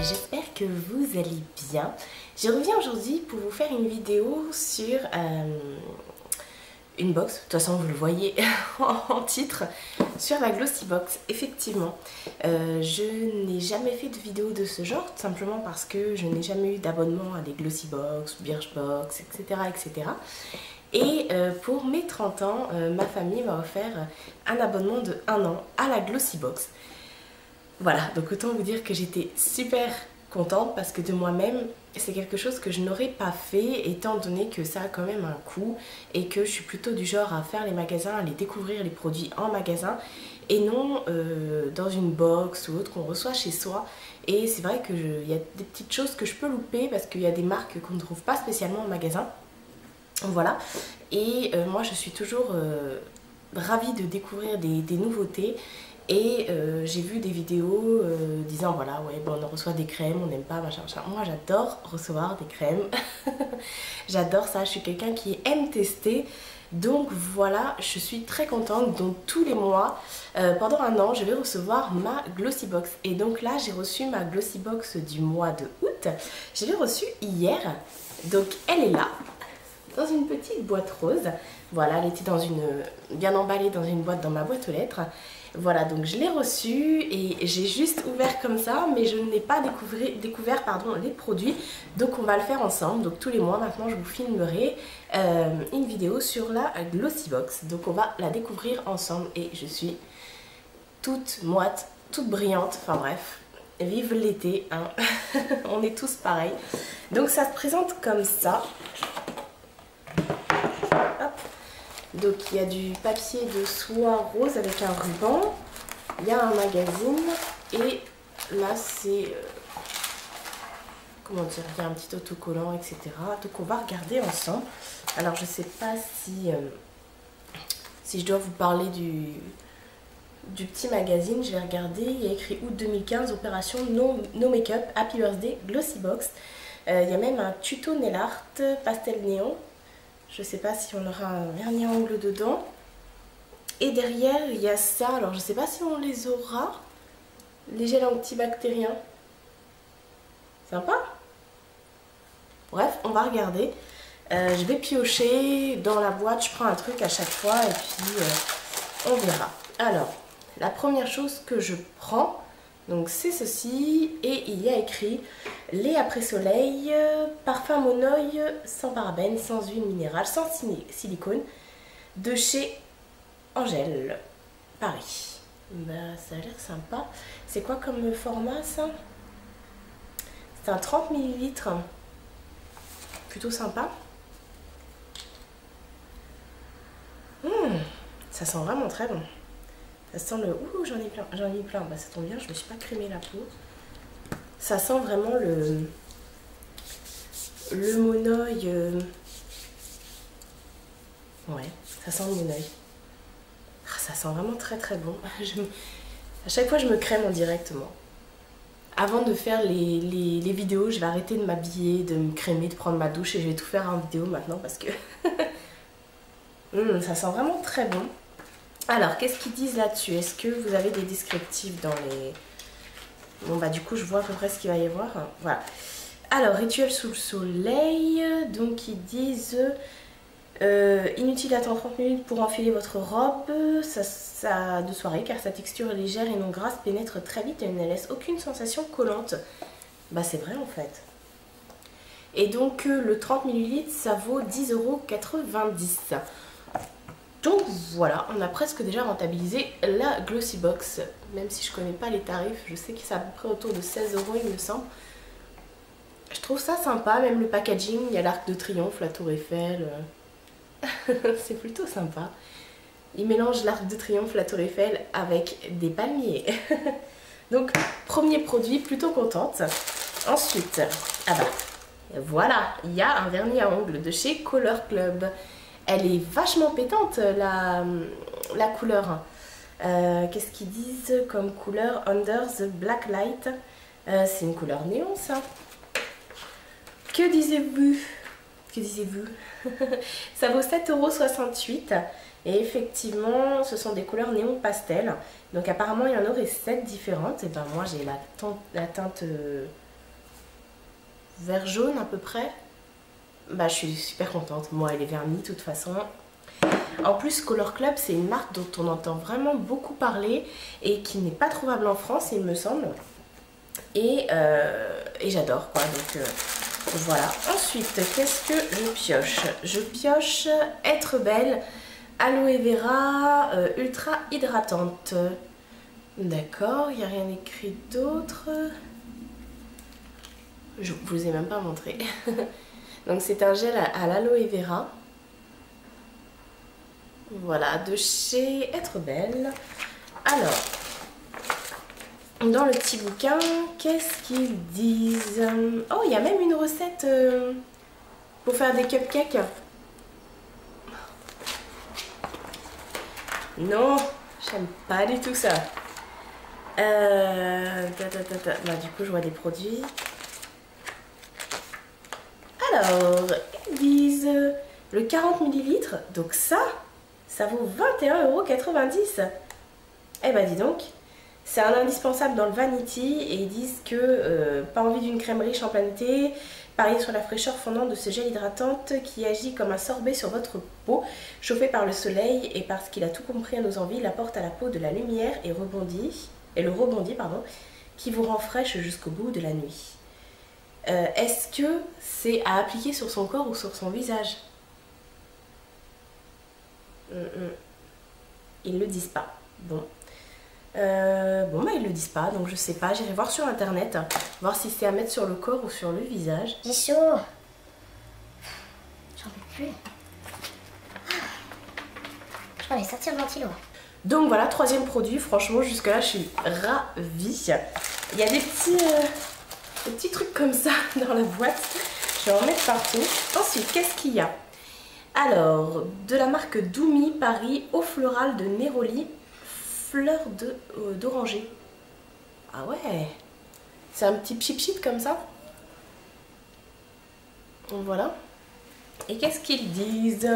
j'espère que vous allez bien. Je reviens aujourd'hui pour vous faire une vidéo sur une box. De toute façon vous le voyez en titre, sur la Glossybox. Effectivement, je n'ai jamais fait de vidéo de ce genre, tout simplement parce que je n'ai jamais eu d'abonnement à des Glossybox, Birchbox, etc. etc. Et pour mes 30 ans, ma famille m'a offert un abonnement de 1 an à la Glossybox. Voilà, donc autant vous dire que j'étais super contente parce que de moi-même, c'est quelque chose que je n'aurais pas fait étant donné que ça a quand même un coût et que je suis plutôt du genre à faire les magasins, à aller découvrir les produits en magasin et non dans une box ou autre qu'on reçoit chez soi. Et c'est vrai qu'il y a des petites choses que je peux louper parce qu'il y a des marques qu'on ne trouve pas spécialement en magasin. Voilà, et moi je suis toujours ravie de découvrir des nouveautés. Et j'ai vu des vidéos disant voilà, ouais, bon, on reçoit des crèmes, on n'aime pas, machin, machin. Moi j'adore recevoir des crèmes, j'adore ça, je suis quelqu'un qui aime tester. Donc voilà, je suis très contente. Donc tous les mois, pendant 1 an, je vais recevoir ma Glossybox. Et donc là, j'ai reçu ma Glossybox du mois de août. Je l'ai reçue hier, donc elle est là, dans une petite boîte rose. Voilà, elle était bien emballée dans une boîte dans ma boîte aux lettres. Voilà, donc je l'ai reçue et j'ai juste ouvert comme ça, mais je n'ai pas découvert les produits. Donc on va le faire ensemble. Donc tous les mois maintenant, je vous filmerai une vidéo sur la Glossybox. Donc on va la découvrir ensemble et je suis toute moite, toute brillante. Enfin bref, vive l'été, hein. On est tous pareils. Donc ça se présente comme ça. Donc il y a du papier de soie rose avec un ruban, il y a un magazine et là c'est, comment dire, il y a un petit autocollant, etc. Donc on va regarder ensemble. Alors je sais pas si je dois vous parler du petit magazine, je vais regarder. Il y a écrit août 2015, opération No Make-up, Happy Birthday, Glossybox. Il y a même un tuto nail art, pastel néon. Je sais pas si on aura un vernis à ongles dedans. Et derrière, il y a ça. Alors, je sais pas si on les aura. Les gels antibactériens. Sympa. Bref, on va regarder. Je vais piocher dans la boîte. Je prends un truc à chaque fois et puis on verra. Alors, la première chose que je prends, donc c'est ceci, et il y a écrit lait après soleil, parfum monoï, sans parabènes, sans huile minérale, sans silicone, de chez Angèle, Paris. Bah, ça a l'air sympa. C'est quoi comme format ça? C'est un 30 ml, plutôt sympa. Ça sent vraiment très bon. Ça sent le... Ouh, j'en ai plein. Bah, ça tombe bien, je me suis pas crémé la peau. Ça sent vraiment le monoï. Ouais, ça sent le monoï. Ah, ça sent vraiment très très bon. À chaque fois, je me crème en direct, moi. Avant de faire les vidéos, je vais arrêter de m'habiller, de me crémer, de prendre ma douche et je vais tout faire en vidéo maintenant parce que ça sent vraiment très bon. Alors, qu'est-ce qu'ils disent là-dessus? Est-ce que vous avez des descriptifs dans les... Bon, bah du coup, je vois à peu près ce qu'il va y avoir. Voilà. Alors, rituel sous le soleil. Donc, ils disent... inutile d'attendre 30 minutes pour enfiler votre robe de soirée, car sa texture légère et non grasse pénètre très vite et ne laisse aucune sensation collante. Bah, c'est vrai, en fait. Et donc, le 30 ml, ça vaut 10,90 €. Donc voilà, on a presque déjà rentabilisé la Glossybox. Même si je connais pas les tarifs, je sais que c'est à peu près autour de 16 € il me semble. Je trouve ça sympa, même le packaging, il y a l'Arc de Triomphe, la Tour Eiffel. C'est plutôt sympa. Ils mélangent l'Arc de Triomphe, la Tour Eiffel avec des palmiers. Donc premier produit, plutôt contente. Ensuite, ah bah voilà, il y a un vernis à ongles de chez Color Club. Elle est vachement pétante, la couleur. Qu'est-ce qu'ils disent comme couleur? Under the Black Light. C'est une couleur néon, ça. Que disiez-vous? Que disiez-vous? Ça vaut 7,68 €. Et effectivement, ce sont des couleurs néon pastel. Donc apparemment, il y en aurait 7 différentes. Et ben moi, j'ai la teinte vert jaune à peu près. Bah, je suis super contente. Moi, elle est vernie de toute façon. En plus, Color Club, c'est une marque dont on entend vraiment beaucoup parler et qui n'est pas trouvable en France, il me semble. Et j'adore, quoi. Donc, voilà. Ensuite, qu'est-ce que je pioche? Je pioche Être Belle, Aloe Vera, ultra hydratante. D'accord, il n'y a rien écrit d'autre. Je vous ai même pas montré. Donc c'est un gel à l'aloe vera. Voilà, de chez Être Belle. Alors, dans le petit bouquin, qu'est-ce qu'ils disent? Oh, il y a même une recette pour faire des cupcakes. Non, j'aime pas du tout ça. Bah, du coup, je vois des produits. Alors, ils disent le 40 ml, donc ça vaut 21,90 €. Eh ben dis donc, c'est un indispensable dans le vanity et ils disent que pas envie d'une crème riche en plein été, pariez sur la fraîcheur fondante de ce gel hydratante qui agit comme un sorbet sur votre peau, chauffé par le soleil et parce qu'il a tout compris à nos envies, il apporte à la peau de la lumière et le rebondit, qui vous rend fraîche jusqu'au bout de la nuit. Est-ce que c'est à appliquer sur son corps ou sur son visage? Ils ne le disent pas. Bon. Bon, bah ils le disent pas, donc je sais pas. J'irai voir sur internet, voir si c'est à mettre sur le corps ou sur le visage. J'ai chaud. J'en peux plus. Je crois aller sortir le ventilo. Donc voilà, troisième produit. Franchement, jusque-là, je suis ravie. Il y a des petits trucs comme ça dans la boîte. Je vais en mettre partout. Ensuite, qu'est-ce qu'il y a? Alors, de la marque Doumi Paris, eau florale de Neroli, fleur d'oranger. Ah ouais, c'est un petit chip comme ça. Donc voilà. Et qu'est-ce qu'ils disent?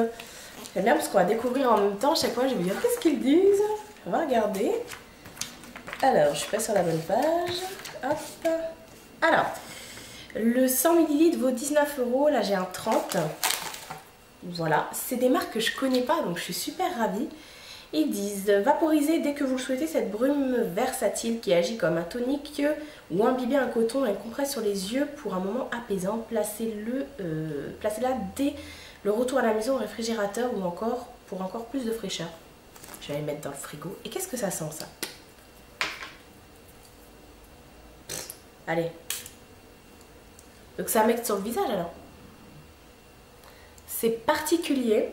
J'aime bien parce qu'on va découvrir en même temps. Chaque fois, je vais vous dire qu'est-ce qu'ils disent. On va regarder. Alors, je suis pas sur la bonne page. Hop. Alors, le 100 ml vaut 19 €. Là, j'ai un 30. Voilà, c'est des marques que je connais pas, donc je suis super ravie. Ils disent vaporiser dès que vous le souhaitez cette brume versatile qui agit comme un tonique ou imbiber un coton et une compresse sur les yeux pour un moment apaisant. Placez-la dès le retour à la maison au réfrigérateur ou encore pour encore plus de fraîcheur. Je vais les mettre dans le frigo. Et qu'est-ce que ça sent ça? Allez. Donc ça met sur le visage alors. C'est particulier.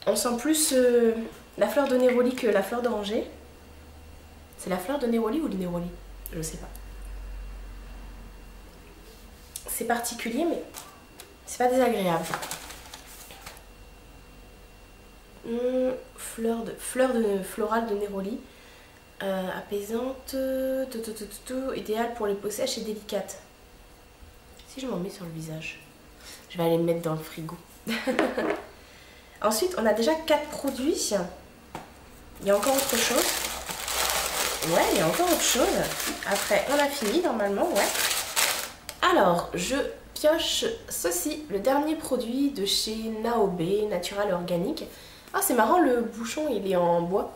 On sent plus la fleur de Neroli que la fleur d'oranger. C'est la fleur de Neroli ou du Neroli? Je sais pas. C'est particulier, mais c'est pas désagréable. Florale de Neroli. Apaisante. Idéale pour les peaux sèches et délicates. Si je m'en mets sur le visage. Je vais aller me mettre dans le frigo. Ensuite, on a déjà 4 produits. Il y a encore autre chose. Ouais, il y a encore autre chose. Après, on a fini normalement, ouais. Alors, je pioche ceci, le dernier produit de chez Naobe, Natural Organique. Ah, c'est marrant, le bouchon, il est en bois.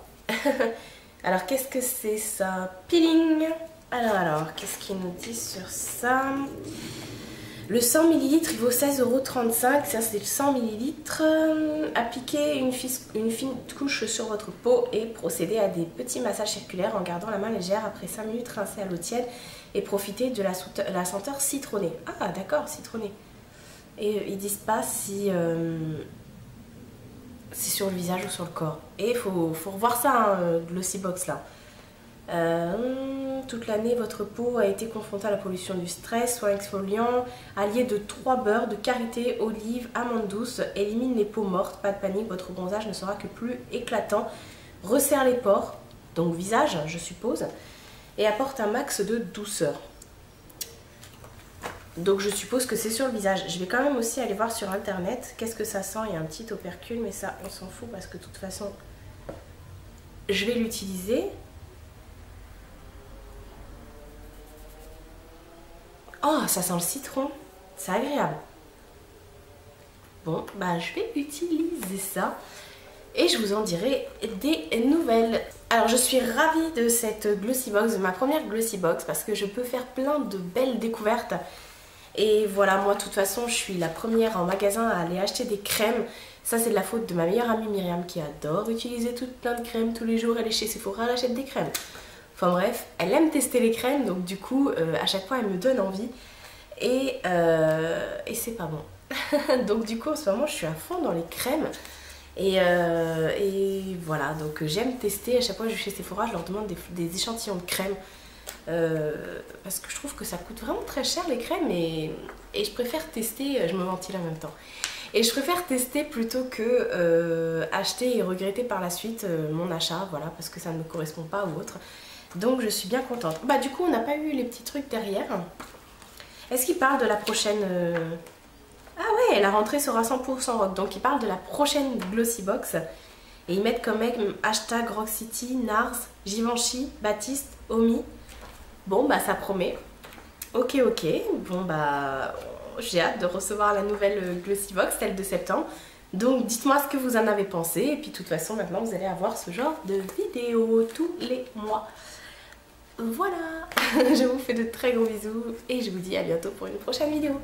Alors, qu'est-ce que c'est ça? Peeling. Alors, qu'est-ce qu'il nous dit sur ça? Le 100 ml, il vaut 16,35 €. Ça, c'est le 100 ml. Appliquez une fine couche sur votre peau et procédez à des petits massages circulaires en gardant la main légère. Après 5 minutes, rincez à l'eau tiède et profitez de la senteur citronnée. Ah, d'accord, citronnée. Et ils disent pas si c'est sur le visage ou sur le corps. Et il faut revoir ça, hein, Glossybox là. Toute l'année, votre peau a été confrontée à la pollution du stress. Soin exfoliant, allié de 3 beurres de karité, olive, amande douce, élimine les peaux mortes. Pas de panique, votre bronzage ne sera que plus éclatant. Resserre les pores, donc visage, je suppose, et apporte un max de douceur. Donc je suppose que c'est sur le visage. Je vais quand même aussi aller voir sur internet qu'est-ce que ça sent. Il y a un petit opercule, mais ça, on s'en fout parce que de toute façon, je vais l'utiliser. Oh, ça sent le citron. C'est agréable. Bon, bah je vais utiliser ça. Et je vous en dirai des nouvelles. Alors je suis ravie de cette Glossy Box, de ma première Glossy Box, parce que je peux faire plein de belles découvertes. Et voilà, moi de toute façon je suis la première en magasin à aller acheter des crèmes. Ça c'est de la faute de ma meilleure amie Myriam qui adore utiliser plein de crèmes tous les jours. Elle est chez Sephora, elle achète des crèmes. Enfin bref, elle aime tester les crèmes, donc du coup à chaque fois elle me donne envie. Et c'est pas bon. Donc du coup en ce moment je suis à fond dans les crèmes. Et voilà, donc j'aime tester. À chaque fois que je vais chez Sephora, je leur demande des échantillons de crème. Parce que je trouve que ça coûte vraiment très cher les crèmes. Et je préfère tester, je me ventile en même temps. Et je préfère tester plutôt que acheter et regretter par la suite mon achat. Voilà, parce que ça ne me correspond pas ou autre. Donc je suis bien contente. Bah du coup on n'a pas eu les petits trucs derrière. Est-ce qu'ils parlent de la prochaine... Ah ouais, la rentrée sera 100% rock. Donc ils parlent de la prochaine Glossy Box. Et ils mettent comme hashtag Rock City, Nars, Givenchy, Baptiste, Omi. Bon bah ça promet. Ok. Bon bah j'ai hâte de recevoir la nouvelle Glossy Box, celle de septembre. Donc dites-moi ce que vous en avez pensé. Et puis de toute façon maintenant vous allez avoir ce genre de vidéo tous les mois. Voilà. Je vous fais de très gros bisous. Et je vous dis à bientôt pour une prochaine vidéo.